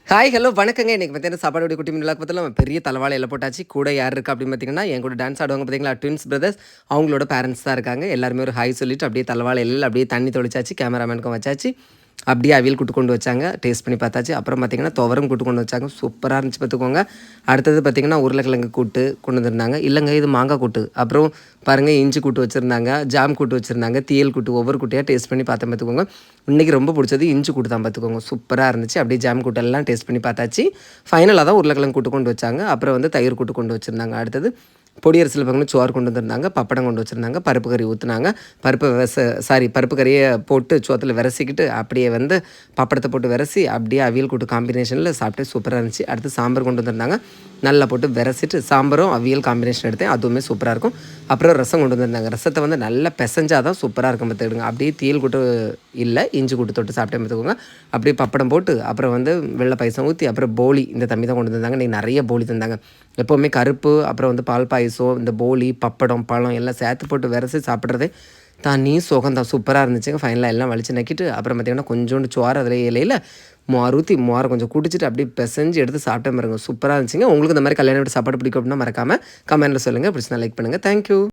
Hi hello வணக்கங்க. இன்றைக்கி பார்த்தீங்கன்னா சாப்பாடு குட்டி மின்னலாக பார்த்தா பெரிய தலைவாழை எல்லாம் போட்டாச்சு. கூட யார் இருக்கா அப்படின்னு பார்த்தீங்கன்னா என் கூட டான்ஸ் ஆடுவாங்க பார்த்தீங்களா, ட்வின்ஸ் பிரதர்ஸ். அவங்களோட பேரண்ட்ஸ் தான் இருக்காங்க. எல்லாருமே ஒரு ஹாய் சொல்லிட்டு அப்படியே தலைவாழை எல்லாம் அப்படியே தண்ணி தொளிச்சாச்சு, கேமராமேனுக்கும் வச்சாச்சு. அப்படியே அவியல் கூட்டு கொண்டு வச்சாங்க, டேஸ்ட் பண்ணி பார்த்தாச்சு. அப்புறம் பார்த்திங்கன்னா துவரம் கூட்டு கொண்டு வச்சாங்க, சூப்பராக இருந்துச்சு பார்த்துக்கோங்க. அடுத்தது பார்த்திங்கன்னா உருளைக்கிழங்கு கூட்டு கொண்டு வந்திருந்தாங்க. இல்லைங்க இது மாங்காய் கூட்டு. அப்புறம் பாருங்கள் இஞ்சி கூட்டு வச்சுருந்தாங்க, ஜாம் கூட்டு வச்சுருந்தாங்க, தீயல் கூட்டு, ஒவ்வொரு கூட்டையாக டேஸ்ட் பண்ணி பார்த்தேன் பார்த்துக்கோங்க. இன்றைக்கி ரொம்ப பிடிச்சது இஞ்சி கூட்டு தான் பார்த்துக்கோங்க, சூப்பராக இருந்துச்சு. அப்படியே ஜாம் கூட்டெல்லாம் டேஸ்ட் பண்ணி பார்த்தாச்சு. ஃபைனலாக தான் உருளைக்கிழங்கு கூட்டு கொண்டு வச்சாங்க. அப்புறம் வந்து தயிர் கூட்டு கொண்டு வச்சுருந்தாங்க. அடுத்தது பொடியரசில் பார்த்தீங்கன்னா சோறு கொண்டு வந்திருந்தாங்க, பப்படம் கொண்டு வச்சுருந்தாங்க, பருப்பு கறி ஊற்றுனாங்க. பருப்பு கறியை போட்டு சோத்தில் விரசிக்கிட்டு அப்படியே வந்து பப்படத்தை போட்டு விரசி அப்படியே அவியல் கூட்டு காம்பினேஷனில் சாப்பிட்டு சூப்பராக இருந்துச்சு. அடுத்து சாம்பார் கொண்டு வந்திருந்தாங்க, நல்லா போட்டு விரசிட்டு சாம்பாரும் அவியல் காம்பினேஷன் எடுத்தேன், அதுவுமே சூப்பராக இருக்கும். அப்புறம் ரசம் கொண்டு வந்திருந்தாங்க, ரசத்தை வந்து நல்லா பிசைஞ்சால் தான் சூப்பராக இருக்கும் பார்த்துக்கிடுங்க. அப்படியே தீயல் கூட்டு இல்லை இஞ்சி கூட்டு தொட்டு சாப்பிட்டேன் பார்த்துக்கோங்க. அப்படியே பப்படம் போட்டு அப்புறம் வந்து வெள்ளை பாயசம் ஊற்றி அப்புறம் போலி இந்த தம்பி தான் கொண்டு வந்தாங்க. இன்றைக்கி நிறைய போலி தந்தாங்க. எப்போவுமே கருப்பு அப்புறம் வந்து பால் பாயசம் இந்த போலி பப்படம் பழம் எல்லாம் சேர்த்து போட்டு விரசி சாப்பிட்றதே தனி சுகந்தான், சூப்பராக இருந்துச்சுங்க. ஃபைனலாக எல்லாம் வலிச்சு நக்கிட்டு அப்புறம் பார்த்திங்கன்னா கொஞ்சோண்டு சோறு அதில் இலையில் மோர் ஊற்றி மோரை கொஞ்சம் குடிச்சிட்டு அப்படியே பிசைஞ்சு எடுத்து சாப்பிட்டே பாருங்க, சூப்பராக இருந்துச்சுங்க. உங்களுக்கு இந்த மாதிரி கல்யாணம் வீட்டு சாப்பாடு பிடிக்கும் அப்படின்னா மறக்காமல் கமெண்ட்டில் சொல்லுங்கள். பிடிச்சினா லைக் பண்ணுங்கள். தேங்க்யூ.